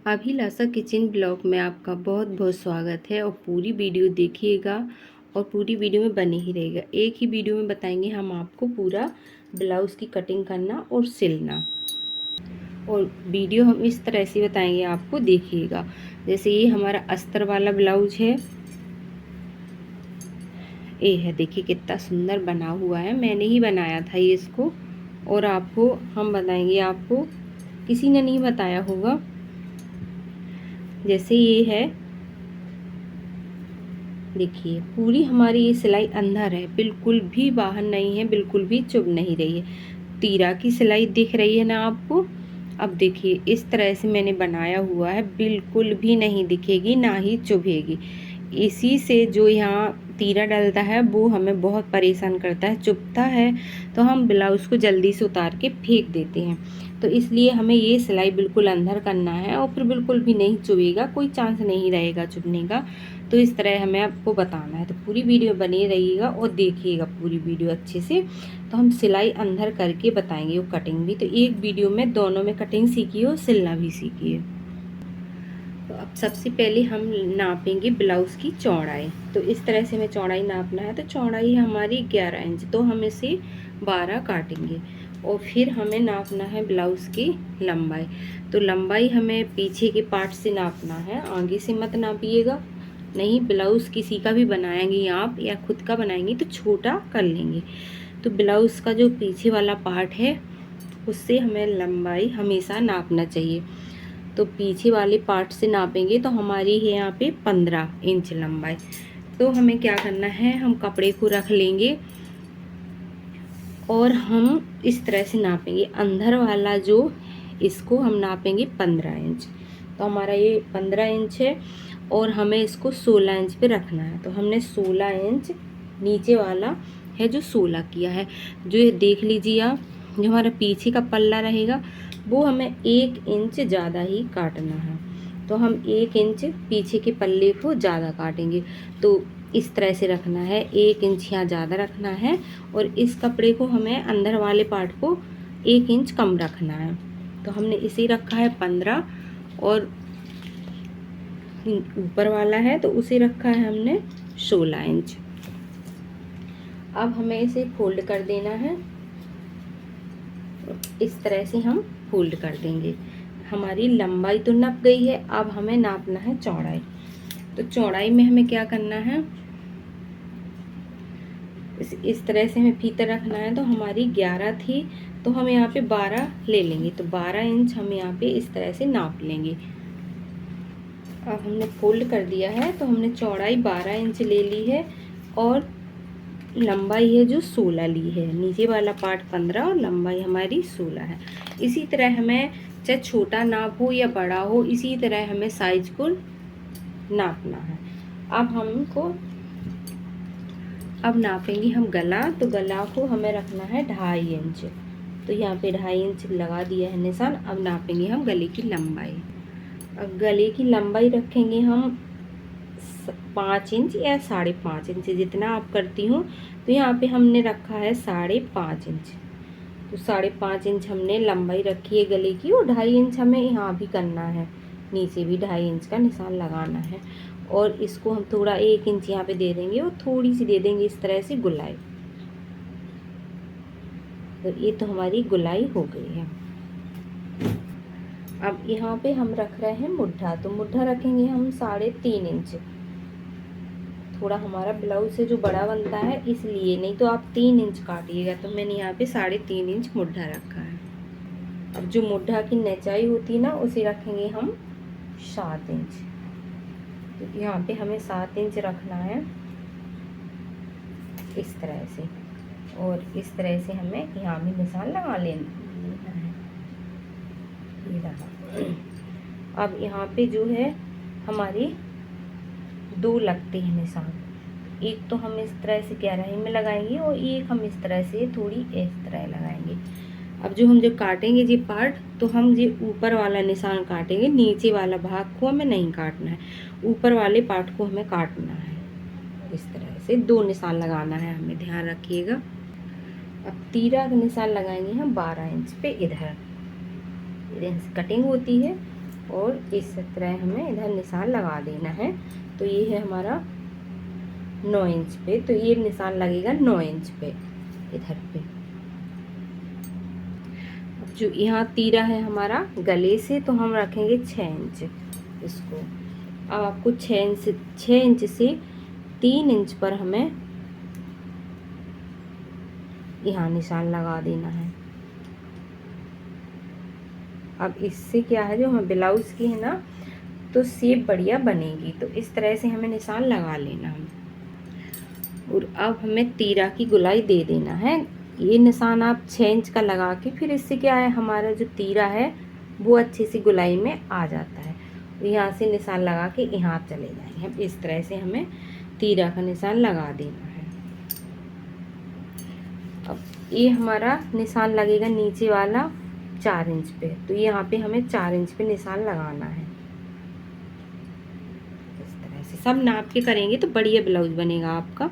अभिलाषा kitchen blog में आपका बहुत बहुत स्वागत है और पूरी वीडियो देखिएगा और पूरी वीडियो में बने ही रहेगा। एक ही वीडियो में बताएंगे हम आपको पूरा ब्लाउज़ की कटिंग करना और सिलना, और वीडियो हम इस तरह से बताएंगे आपको, देखिएगा। जैसे ये हमारा अस्तर वाला ब्लाउज है, ये है, देखिए कितना सुंदर बना हुआ है। मैंने ही बनाया था ये इसको, और आपको हम बताएंगे, आपको किसी ने नहीं बताया होगा। जैसे ये है, देखिए पूरी हमारी ये सिलाई अंदर है, बिल्कुल भी बाहर नहीं है, बिल्कुल भी चुभ नहीं रही है। तीरा की सिलाई दिख रही है ना आपको। अब देखिए इस तरह से मैंने बनाया हुआ है, बिल्कुल भी नहीं दिखेगी, ना ही चुभेगी। इसी से जो यहाँ तीरा डलता है वो हमें बहुत परेशान करता है, चुभता है, तो हम ब्लाउज़ को जल्दी से उतार के फेंक देते हैं। तो इसलिए हमें ये सिलाई बिल्कुल अंदर करना है, और फिर बिल्कुल भी नहीं चुभेगा, कोई चांस नहीं रहेगा चुभने का। तो इस तरह हमें आपको बताना है, तो पूरी वीडियो बनी रहिएगा और देखिएगा पूरी वीडियो अच्छे से। तो हम सिलाई अंदर करके बताएंगे, वो कटिंग भी। तो एक वीडियो में दोनों में कटिंग सीखिए और सिलना भी सीखिए। तो अब सबसे पहले हम नापेंगे ब्लाउज़ की चौड़ाई। तो इस तरह से हमें चौड़ाई नापना है। तो चौड़ाई हमारी 11 इंच, तो हम इसे 12 काटेंगे। और फिर हमें नापना है ब्लाउज़ की लंबाई। तो लंबाई हमें पीछे के पार्ट से नापना है, आगे से मत नापिएगा। नहीं, ब्लाउज़ किसी का भी बनाएंगी आप या खुद का बनाएंगी तो छोटा कर लेंगे। तो ब्लाउज़ का जो पीछे वाला पार्ट है उससे हमें लंबाई हमेशा नापना चाहिए। तो पीछे वाले पार्ट से नापेंगे तो हमारी है यहाँ पे 15 इंच लंबाई। तो हमें क्या करना है, हम कपड़े को रख लेंगे और हम इस तरह से नापेंगे। अंदर वाला जो, इसको हम नापेंगे 15 इंच। तो हमारा ये 15 इंच है और हमें इसको 16 इंच पे रखना है। तो हमने 16 इंच, नीचे वाला है जो 16 किया है। जो ये देख लीजिए आप, जो हमारा पीछे का पल्ला रहेगा वो हमें 1 इंच ज़्यादा ही काटना है। तो हम 1 इंच पीछे के पल्ले को ज़्यादा काटेंगे। तो इस तरह से रखना है, 1 इंच यहाँ ज़्यादा रखना है, और इस कपड़े को हमें अंदर वाले पार्ट को 1 इंच कम रखना है। तो हमने इसे रखा है 15, और ऊपर वाला है तो उसे रखा है हमने 16 इंच। अब हमें इसे फोल्ड कर देना है, इस तरह से हम फोल्ड कर देंगे। हमारी लंबाई तो नप गई है, अब हमें नापना है चौड़ाई। तो चौड़ाई में हमें क्या करना है, इस तरह से हमें फीता रखना है। तो हमारी 11 थी, तो हम यहाँ पे 12 ले लेंगे। तो 12 इंच हम यहाँ पे इस तरह से नाप लेंगे। अब हमने फोल्ड कर दिया है, तो हमने चौड़ाई 12 इंच ले ली है और लंबाई है जो 16 ली है। नीचे वाला पार्ट 15 और लंबाई हमारी 16 है। इसी तरह हमें चाहे छोटा नाप हो या बड़ा हो, इसी तरह हमें साइज को नापना है। अब नापेंगे हम गला। तो गला को हमें रखना है 2.5 इंच। तो यहाँ पे 2.5 इंच लगा दिया है निशान। अब नापेंगे हम गले की लंबाई। अब गले की लंबाई रखेंगे हम 5 इंच या 5.5 इंच, जितना आप करती हूँ। तो यहाँ पे हमने रखा है 5.5 इंच। तो 5.5 इंच हमने लंबाई रखी है गले की, और 2.5 इंच हमें यहाँ भी करना है, नीचे भी 2.5 इंच का निशान लगाना है। और इसको हम थोड़ा 1 इंच यहाँ पे दे देंगे और थोड़ी सी दे देंगे इस तरह से गुलाई। तो ये तो हमारी गुलाई हो गई है। अब यहाँ पे हम रख रहे हैं मुड्ढा। तो मुड्ढा रखेंगे हम 3.5 इंच। थोड़ा हमारा ब्लाउज से जो बड़ा बनता है इसलिए, नहीं तो आप 3 इंच काटिएगा। तो मैंने यहाँ पे 3.5 इंच मुड्ढा रखा है। अब जो मुड्ढा की निचाई होती है ना, उसे रखेंगे हम 7 इंच। तो यहाँ पे हमें 7 इंच रखना है इस तरह से, और इस तरह से हमें यहाँ भी निशान लगा लेना है। ये रहा। अब यहाँ पे जो है हमारी 2 लगते हैं निशान। एक तो हम इस तरह से गहराई में लगाएंगे और एक हम इस तरह से थोड़ी इस तरह लगाएंगे। अब जो हम जब काटेंगे ये पार्ट, तो हम ये ऊपर वाला निशान काटेंगे, नीचे वाला भाग को हमें नहीं काटना है, ऊपर वाले पार्ट को हमें काटना है। इस तरह से 2 निशान लगाना है, हमें ध्यान रखिएगा। अब तीरा का निशान लगाएंगे हम 12 इंच पे। इधर से कटिंग होती है और इस तरह हमें इधर निशान लगा देना है। तो ये है हमारा 9 इंच पे, तो ये निशान लगेगा 9 इंच पे इधर पे। अब जो यहाँ तीरा है हमारा गले से, तो हम रखेंगे 6 इंच इसको। अब आपको 6 इंच से 3 इंच पर हमें यहाँ निशान लगा देना है। अब इससे क्या है, जो हमें ब्लाउज की है ना, तो शेप बढ़िया बनेगी। तो इस तरह से हमें निशान लगा लेना है। और अब हमें तीरा की गुलाई दे देना है। ये निशान आप 6 इंच का लगा के, फिर इससे क्या है, हमारा जो तीरा है वो अच्छे से गुलाई में आ जाता है। यहाँ से निशान लगा के यहाँ चले जाएंगे। अब इस तरह से हमें तीरा का निशान लगा देना है। अब ये हमारा निशान लगेगा नीचे वाला 4 इंच पे, तो यहाँ पे हमें 4 इंच पे निशान लगाना है। इस तरह से सब नाप के करेंगे तो बढ़िया ब्लाउज बनेगा आपका।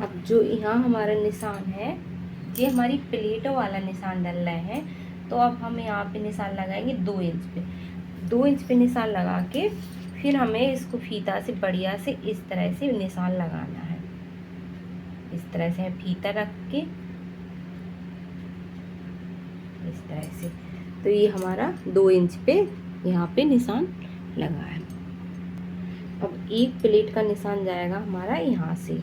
अब जो यहाँ हमारा निशान है, ये हमारी प्लेटों वाला निशान डल रहा है। तो अब हम यहाँ पे निशान लगाएंगे 2 इंच पे। 2 इंच पे निशान लगा के फिर हमें इसको फीता से बढ़िया से इस तरह से निशान लगाना है। इस तरह से फीता रख के इस तरह से, तो ये हमारा 2 इंच पे यहाँ पे निशान लगा है। अब एक प्लेट का निशान जाएगा हमारा यहाँ से,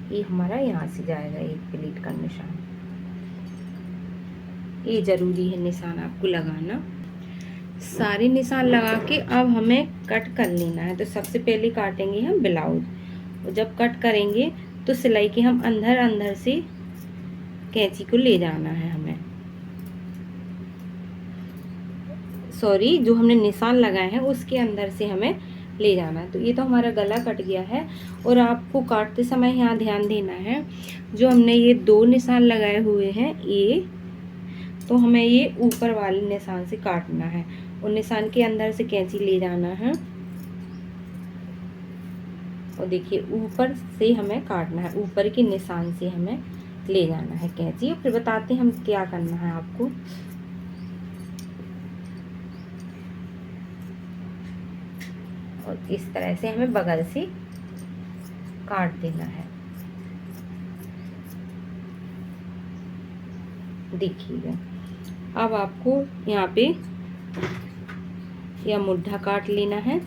ये हमारा यहाँ से जाएगा एक प्लेट का निशान। ये ज़रूरी है निशान आपको लगाना। सारे निशान लगा के अब हमें कट कर लेना है। तो सबसे पहले काटेंगे हम ब्लाउज, और जब कट करेंगे तो सिलाई के हम अंदर अंदर से कैंची को ले जाना है हमें। सॉरी, जो हमने निशान लगाए हैं उसके अंदर से हमें ले जाना है। तो ये तो हमारा गला कट गया है। और आपको काटते समय यहाँ ध्यान देना है, जो हमने ये 2 निशान लगाए हुए हैं, ये तो हमें ये ऊपर वाले निशान से काटना है और निशान के अंदर से कैंची ले जाना है। और देखिए ऊपर से हमें काटना है, ऊपर के निशान से हमें ले जाना है कैंची। और फिर बताते हैं हम क्या करना है आपको। और इस तरह से हमें बगल से काट देना है। देखिएगा, अब आपको यहाँ पे या मुड्ढा काट लेना है।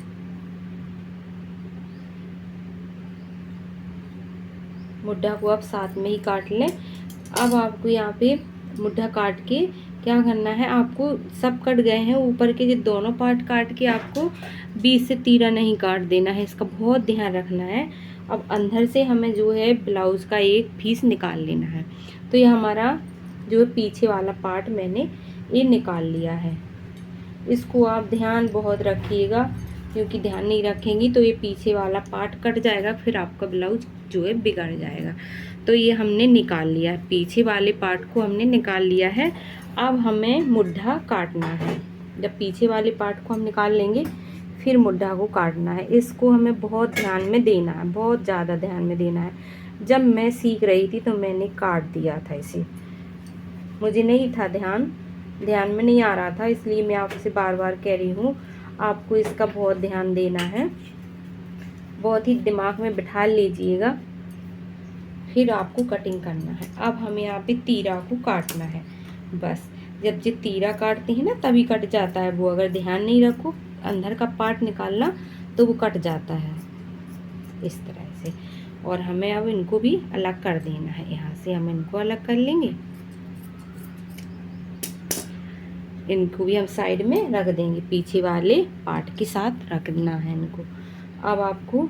मुड्ढा को आप साथ में ही काट लें। अब आपको यहाँ पे मुड्ढा काट के क्या करना है, आपको सब कट गए हैं ऊपर के जो दोनों पार्ट काट के आपको बीच से तीरा नहीं काट देना है, इसका बहुत ध्यान रखना है। अब अंदर से हमें जो है ब्लाउज का एक पीस निकाल लेना है। तो ये हमारा जो पीछे वाला पार्ट मैंने ये निकाल लिया है। इसको आप ध्यान बहुत रखिएगा, क्योंकि ध्यान नहीं रखेंगी तो ये पीछे वाला पार्ट कट जाएगा, फिर आपका ब्लाउज जो है बिगड़ जाएगा। तो ये हमने निकाल लिया है, पीछे वाले पार्ट को हमने निकाल लिया है। अब हमें मुड्ढा काटना है। जब पीछे वाले पार्ट को हम निकाल लेंगे फिर मुड्ढा को काटना है। इसको हमें बहुत ध्यान में देना है, बहुत ज़्यादा ध्यान में देना है। जब मैं सीख रही थी तो मैंने काट दिया था इसे, मुझे नहीं था ध्यान में नहीं आ रहा था, इसलिए मैं आपसे बार बार कह रही हूँ आपको इसका बहुत ध्यान देना है। बहुत ही दिमाग में बिठा लीजिएगा, फिर आपको कटिंग करना है। अब हमें यहाँ पे तीरा को काटना है। बस जब ये तीरा काटते हैं ना तभी कट जाता है वो, अगर ध्यान नहीं रखो अंदर का पार्ट निकालना तो वो कट जाता है इस तरह से। और हमें अब इनको भी अलग कर देना है। यहाँ से हम इनको अलग कर लेंगे, इनको भी हम साइड में रख देंगे, पीछे वाले पार्ट के साथ रखना है इनको। अब आपको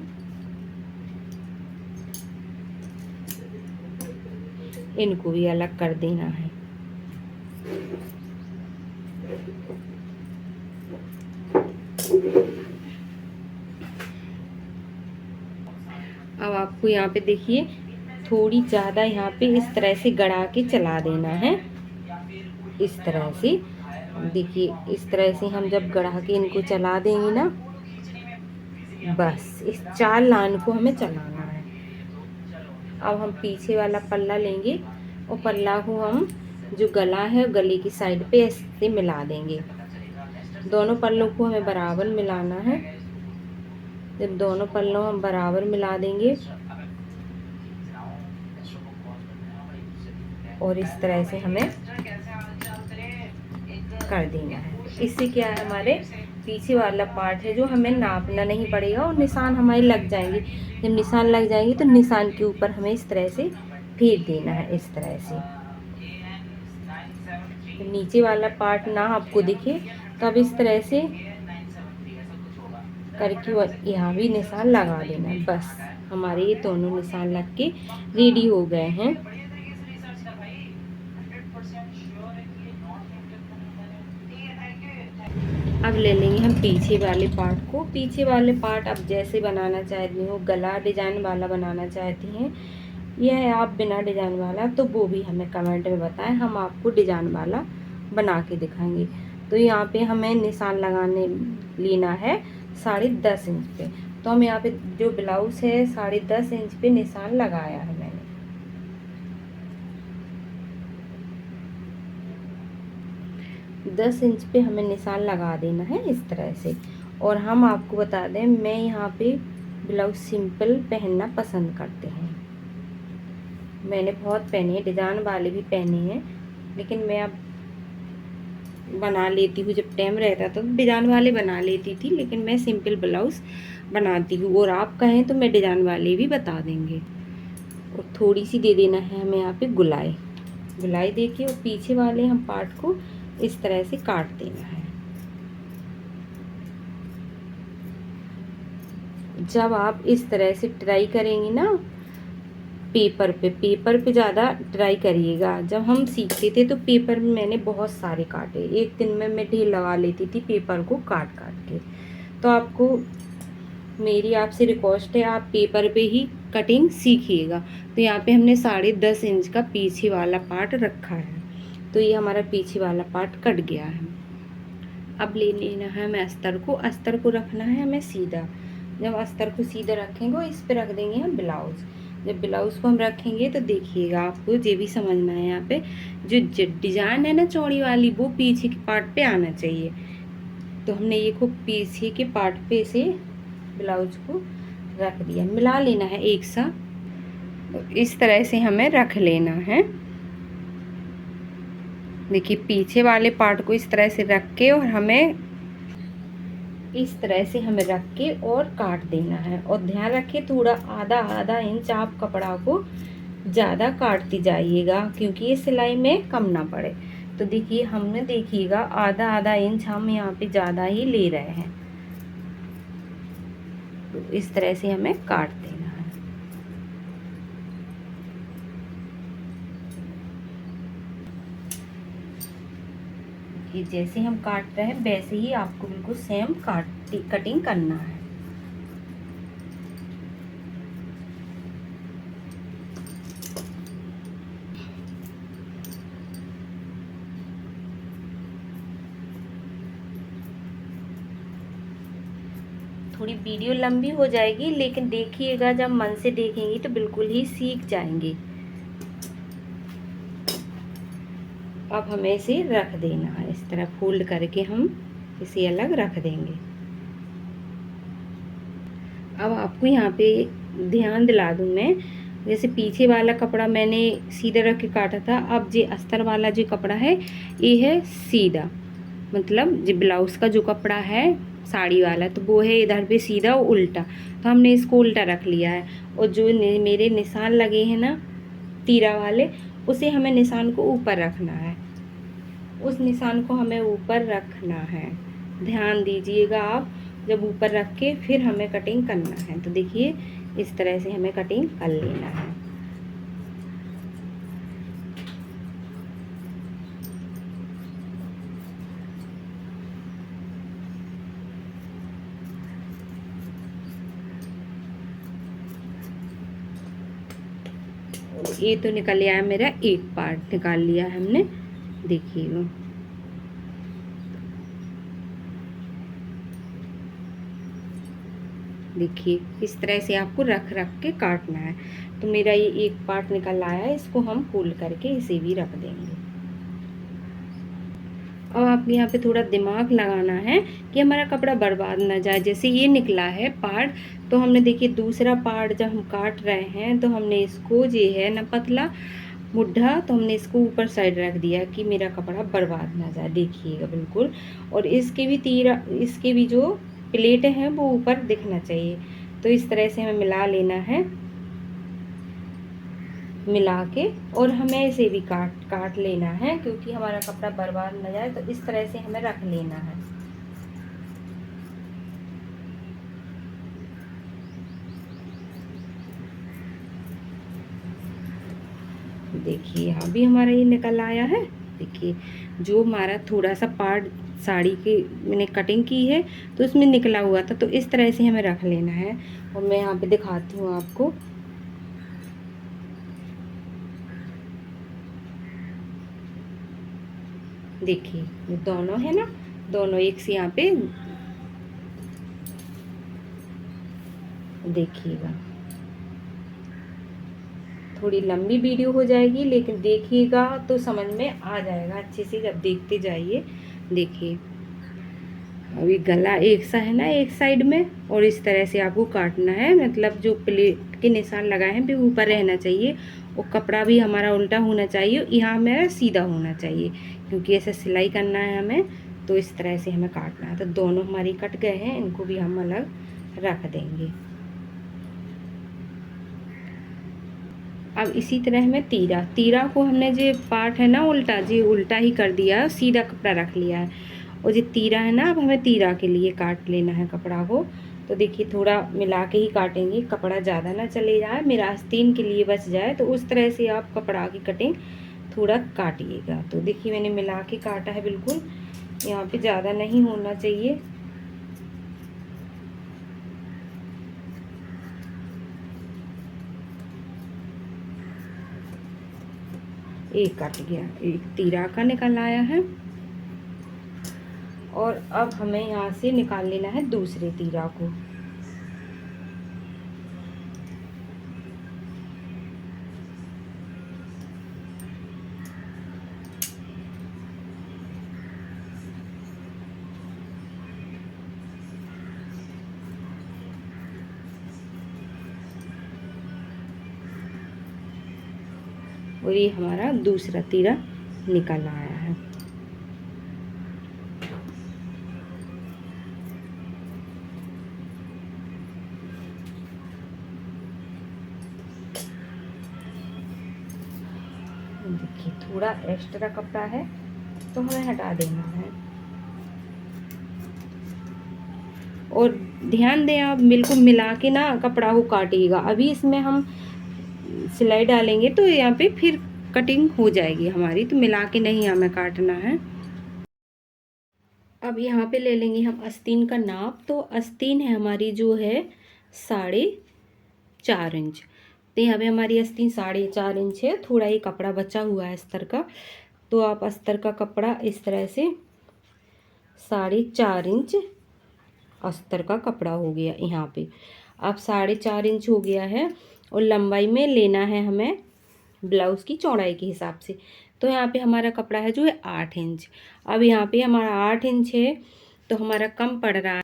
इनको भी अलग कर देना है। अब आपको यहाँ पे देखिए थोड़ी ज़्यादा यहाँ पे इस तरह से गड़ा के चला देना है। इस तरह से देखिए, इस तरह से हम जब गड़ा के इनको चला देंगे ना, बस इस 4 लाइन को हमें चलाना है। अब हम पीछे वाला पल्ला लेंगे और पल्ला को हम जो गला है गले की साइड पे ऐसे मिला देंगे। दोनों पल्लों को हमें बराबर मिलाना है। जब दोनों पल्लों हम बराबर मिला देंगे और इस तरह से हमें कर देना है। इससे क्या है, हमारे पीछे वाला पार्ट है जो हमें नापना नहीं पड़ेगा और निशान हमारे लग जाएंगे। जब निशान लग जाएंगे तो निशान के ऊपर हमें इस तरह से फेर देना है, इस तरह से। तो नीचे वाला पार्ट ना आपको दिखे तो अब इस तरह से करके यहाँ भी निशान लगा देना है। बस हमारे ये दोनों निशान लग के रेडी हो गए हैं। अब ले लेंगे हम पीछे वाले पार्ट को। पीछे वाले पार्ट आप जैसे बनाना चाहती हो, गला डिजाइन वाला बनाना चाहती हैं या आप बिना डिजाइन वाला, तो वो भी हमें कमेंट में बताएं, हम आपको डिजाइन वाला बना के दिखाएंगे। तो यहाँ पे हमें निशान लगाने लेना है 10.5 इंच पे। तो हम यहाँ पे जो ब्लाउज है 10.5 इंच पे निशान लगाया है मैंने। 10 इंच पे हमें निशान लगा देना है इस तरह से। और हम आपको बता दें, मैं यहाँ पे ब्लाउज सिंपल पहनना पसंद करते हैं। मैंने बहुत पहने हैं, डिजाइन वाले भी पहने हैं, लेकिन मैं अब बना लेती हूँ। जब टाइम रहता तो डिजाइन वाले बना लेती थी, लेकिन मैं सिंपल ब्लाउज बनाती हूँ। और आप कहें तो मैं डिजाइन वाले भी बता देंगे। और थोड़ी सी दे देना है हमें यहाँ पे गुलाई। गुलाई देके और पीछे वाले हम पार्ट को इस तरह से काट देना है। जब आप इस तरह से ट्राई करेंगी ना पेपर पे ज़्यादा ट्राई करिएगा। जब हम सीखते थे तो पेपर में मैंने बहुत सारे काटे, एक दिन में मैं ढेर लगा लेती थी पेपर को काट काट के। तो आपको मेरी आपसे रिक्वेस्ट है, आप पेपर पे ही कटिंग सीखिएगा। तो यहाँ पे हमने 10.5 इंच का पीछे वाला पार्ट रखा है। तो ये हमारा पीछे वाला पार्ट कट गया है। अब ले लेना है हमें अस्तर को। अस्तर को रखना है हमें सीधा। जब अस्तर को सीधा रखेंगे इस पे रख देंगे हम ब्लाउज। जब ब्लाउज को हम रखेंगे तो देखिएगा, आपको ये भी समझना है, यहाँ पे जो डिजाइन है ना चौड़ी वाली, वो पीछे के पार्ट पे आना चाहिए। तो हमने ये को पीछे के पार्ट पे से ब्लाउज को रख दिया। मिला लेना है एक साथ, तो इस तरह से हमें रख लेना है। देखिए पीछे वाले पार्ट को इस तरह से रख के और हमें इस तरह से हमें रख के और काट देना है। और ध्यान रखिए थोड़ा आधा इंच आप कपड़ा को ज़्यादा काटती जाइएगा, क्योंकि ये सिलाई में कम ना पड़े। तो देखिए हमने देखिएगा आधा इंच हम यहाँ पे ज़्यादा ही ले रहे हैं। तो इस तरह से हमें काट देना है। ये जैसे हम काट रहे हैं वैसे ही आपको बिल्कुल सेम कटिंग करना है। थोड़ी वीडियो लंबी हो जाएगी, लेकिन देखिएगा जब मन से देखेंगी तो बिल्कुल ही सीख जाएंगे। अब हमें इसे रख देना है इस तरह फोल्ड करके, हम इसे अलग रख देंगे। अब आपको यहाँ पे ध्यान दिला दूँ मैं, जैसे पीछे वाला कपड़ा मैंने सीधा रख के काटा था, अब जो अस्तर वाला जो कपड़ा है ये है सीधा, मतलब जो ब्लाउज़ का जो कपड़ा है साड़ी वाला, तो वो है इधर पे सीधा और उल्टा। तो हमने इसको उल्टा रख लिया है। और जो मेरे निशान लगे हैं ना तीरा वाले, उसे हमें निशान को ऊपर रखना है। उस निशान को हमें ऊपर रखना है, ध्यान दीजिएगा आप। जब ऊपर रख के फिर हमें कटिंग करना है। तो देखिए इस तरह से हमें कटिंग कर लेना है। ये तो निकल आया मेरा, एक पार्ट निकाल लिया है हमने, देखिएगा। देखिए इस तरह से आपको रख के काटना है। तो मेरा ये एक पार्ट निकल आया है, इसको हम फोल्ड करके इसे भी रख देंगे। अब आपको यहाँ पे थोड़ा दिमाग लगाना है कि हमारा कपड़ा बर्बाद ना जाए। जैसे ये निकला है पार्ट, तो हमने देखिए दूसरा पार्ट जब हम काट रहे हैं तो हमने इसको ये है ना पतला मुड्ढा, तो हमने इसको ऊपर साइड रख दिया कि मेरा कपड़ा बर्बाद ना जाए, देखिएगा बिल्कुल। और इसके भी जो प्लेट हैं वो ऊपर दिखना चाहिए। तो इस तरह से हमें मिला लेना है, मिला के और हमें इसे भी काट काट लेना है, क्योंकि हमारा कपड़ा बर्बाद ना जाए। तो इस तरह से हमें रख लेना है। देखिए यहाँ भी हमारा ये निकल आया है। देखिए जो हमारा थोड़ा सा पार्ट साड़ी की मैंने कटिंग की है तो उसमें निकला हुआ था, तो इस तरह से हमें रख लेना है। और मैं यहाँ पे दिखाती हूँ आपको। देखिए ये दोनों है ना, दोनों एक से यहाँ पे देखिएगा। थोड़ी लंबी वीडियो हो जाएगी, लेकिन देखिएगा तो समझ में आ जाएगा अच्छे से जब देखते जाइए। देखिए अभी गला एक सा है ना एक साइड में, और इस तरह से आपको काटना है। मतलब जो प्लेट के निशान लगाए हैं भी ऊपर रहना चाहिए, और कपड़ा भी हमारा उल्टा होना चाहिए, यहाँ मेरा सीधा होना चाहिए, क्योंकि ऐसे सिलाई करना है हमें। तो इस तरह से हमें काटना है। तो दोनों हमारी कट गए हैं, इनको भी हम अलग रख देंगे। अब इसी तरह हमें तीरा तीरा को हमने जो पार्ट है ना उल्टा, जी उल्टा ही कर दिया, सीधा कपड़ा रख लिया है। और जो तीरा है ना, अब हमें तीरा के लिए काट लेना है कपड़ा को। तो देखिए थोड़ा मिला के ही काटेंगे, कपड़ा ज़्यादा ना चले जाए, मेरा आस्तीन के लिए बच जाए। तो उस तरह से आप कपड़ा की कटिंग थोड़ा काटिएगा। तो देखिए मैंने मिला के काटा है बिल्कुल, यहाँ पे ज़्यादा नहीं होना चाहिए। एक कट गया, एक तीरा का निकल आया है। और अब हमें यहाँ से निकाल लेना है दूसरे तीरा को। और ये हमारा दूसरा तीरा निकल आया है। देखिए थोड़ा एक्स्ट्रा कपड़ा है तो हमें हटा देना है। और ध्यान दें आप बिल्कुल मिला के ना कपड़ा को काटिएगा। अभी इसमें हम सिलाई डालेंगे तो यहाँ पे फिर कटिंग हो जाएगी हमारी, तो मिला के नहीं हमें काटना है। अब यहाँ पे ले लेंगे हम आस्तीन का नाप। तो आस्तीन है हमारी जो है 4.5 इंच। तो यहाँ पे हमारी आस्तीन 4.5 इंच है। थोड़ा ही कपड़ा बचा हुआ है अस्तर का, तो आप अस्तर का कपड़ा इस तरह से 4.5 इंच अस्तर का कपड़ा हो गया यहाँ पे। अब 4.5 इंच हो गया है, और लंबाई में लेना है हमें ब्लाउज़ की चौड़ाई के हिसाब से। तो यहाँ पे हमारा कपड़ा है जो है 8 इंच। अब यहाँ पे हमारा 8 इंच है, तो हमारा कम पड़ रहा है,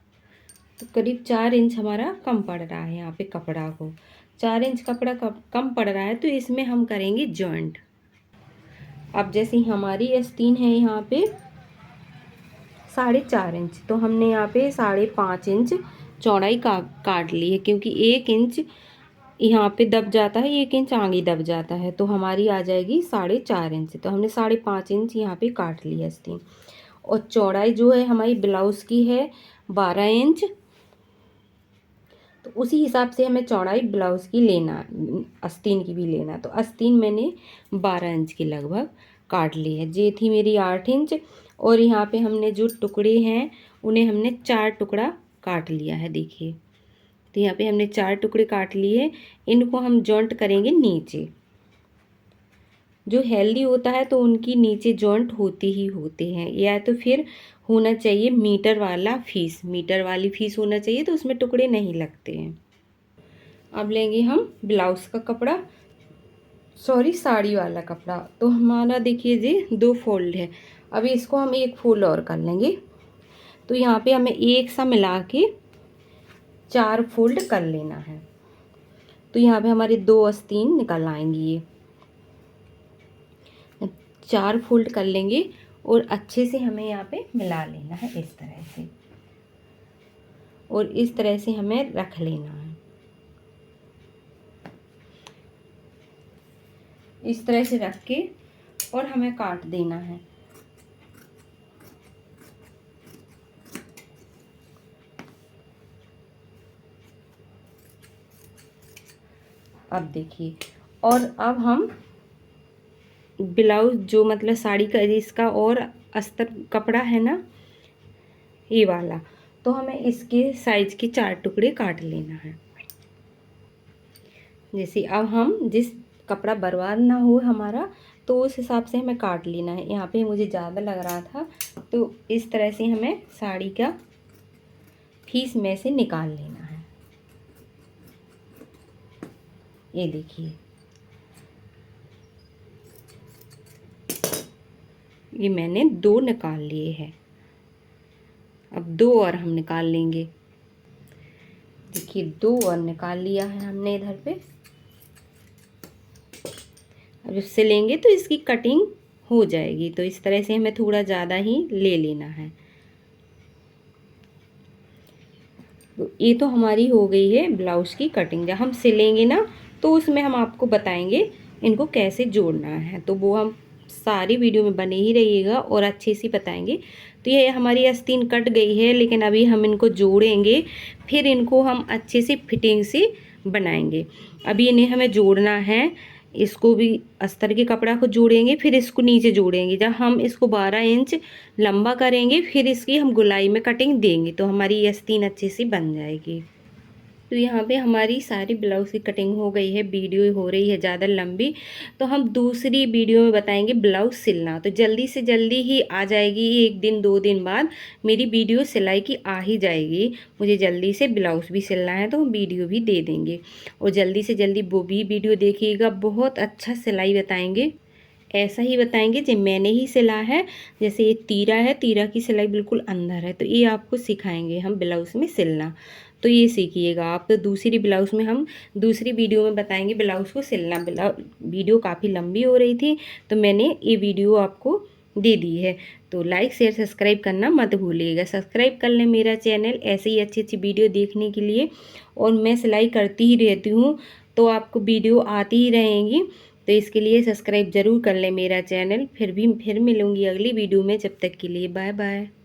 तो करीब 4 इंच हमारा कम पड़ रहा है यहाँ पे कपड़ा को। 4 इंच कपड़ा कम पड़ रहा है, तो इसमें हम करेंगे जॉइंट। अब जैसे हमारी आस्तीन है यहाँ पे 4.5 इंच, तो हमने यहाँ पे 5.5 इंच चौड़ाई का काट ली है, क्योंकि 1 इंच यहाँ पे दब जाता है, 1 इंच आगे दब जाता है, तो हमारी आ जाएगी 4.5 इंच। तो हमने 5.5 इंच यहाँ पे काट लिया आस्तीन। और चौड़ाई जो है हमारी ब्लाउज़ की है 12 इंच, तो उसी हिसाब से हमें चौड़ाई ब्लाउज़ की लेना, आस्तीन की भी लेना। तो आस्तीन मैंने 12 इंच के लगभग काट ली है। ये थी मेरी 8 इंच, और यहाँ पे हमने जो टुकड़े हैं उन्हें हमने 4 टुकड़ा काट लिया है। देखिए तो यहाँ पे हमने 4 टुकड़े काट लिए। इनको हम जॉइंट करेंगे नीचे। जो हेल्दी होता है तो उनकी नीचे जॉइंट होते ही होते हैं, या तो फिर होना चाहिए मीटर वाला फीस, मीटर वाली फीस होना चाहिए, तो उसमें टुकड़े नहीं लगते हैं। अब लेंगे हम ब्लाउज़ का कपड़ा, सॉरी साड़ी वाला कपड़ा। तो हमारा देखिए जी 2 फोल्ड है, अभी इसको हम एक फोल्ड और कर लेंगे। तो यहाँ पे हमें एक सा मिला के 4 फोल्ड कर लेना है। तो यहाँ पे हमारे 2 आस्तीन निकल आएंगी। ये 4 फोल्ड कर लेंगे और अच्छे से हमें यहाँ पे मिला लेना है इस तरह से, और इस तरह से हमें रख लेना है। इस तरह से रख के और हमें काट देना है। अब देखिए, और अब हम ब्लाउज जो मतलब साड़ी का इसका और अस्तर कपड़ा है ना ये वाला, तो हमें इसके साइज के 4 टुकड़े काट लेना है। जैसे अब हम जिस कपड़ा बर्बाद ना हो हमारा, तो उस हिसाब से हमें काट लेना है। यहाँ पे मुझे ज़्यादा लग रहा था, तो इस तरह से हमें साड़ी का फीस में से निकाल लेना है। ये देखिए, ये मैंने 2 निकाल लिए हैं। अब 2 और हम निकाल लेंगे। देखिए 2 और निकाल लिया है हमने इधर पे। अब इससे लेंगे तो इसकी कटिंग हो जाएगी, तो इस तरह से हमें थोड़ा ज़्यादा ही ले लेना है। तो ये तो हमारी हो गई है ब्लाउज़ की कटिंग। जब हम सिलेंगे ना तो उसमें हम आपको बताएंगे इनको कैसे जोड़ना है, तो वो हम सारी वीडियो में बने ही रहिएगा और अच्छे से बताएंगे। तो ये हमारी आस्तीन कट गई है, लेकिन अभी हम इनको जोड़ेंगे, फिर इनको हम अच्छे से फिटिंग से बनाएंगे। अभी इन्हें हमें जोड़ना है, इसको भी अस्तर के कपड़ा को जोड़ेंगे, फिर इसको नीचे जोड़ेंगे। जब हम इसको 12 इंच लंबा करेंगे, फिर इसकी हम गुलाई में कटिंग देंगे, तो हमारी ये आस्तीन अच्छे से बन जाएगी। तो यहाँ पे हमारी सारी ब्लाउज़ की कटिंग हो गई है। वीडियो हो रही है ज़्यादा लंबी, तो हम दूसरी वीडियो में बताएंगे ब्लाउज़ सिलना। तो जल्दी से जल्दी ही आ जाएगी, 1 दिन 2 दिन बाद मेरी वीडियो सिलाई की आ ही जाएगी। मुझे जल्दी से ब्लाउज़ भी सिलना है, तो हम वीडियो भी दे देंगे, और जल्दी से जल्दी वो भी वीडियो देखिएगा। बहुत अच्छा सिलाई बताएंगे, ऐसा ही बताएंगे जो मैंने ही सिला है। जैसे ये तीरा है, तीरा की सिलाई बिल्कुल अंदर है, तो ये आपको सिखाएंगे हम ब्लाउज़ में सिलना। तो ये सीखिएगा आप। तो दूसरी ब्लाउज़ में हम दूसरी वीडियो में बताएंगे ब्लाउज़ को सिलना। वीडियो काफ़ी लंबी हो रही थी, तो मैंने ये वीडियो आपको दे दी है। तो लाइक शेयर सब्सक्राइब करना मत भूलिएगा। सब्सक्राइब कर लें मेरा चैनल ऐसे ही अच्छी अच्छी वीडियो देखने के लिए। और मैं सिलाई करती ही रहती हूँ, तो आपको वीडियो आती ही रहेंगी, तो इसके लिए सब्सक्राइब ज़रूर कर लें मेरा चैनल। फिर मिलूँगी अगली वीडियो में। जब तक के लिए बाय बाय।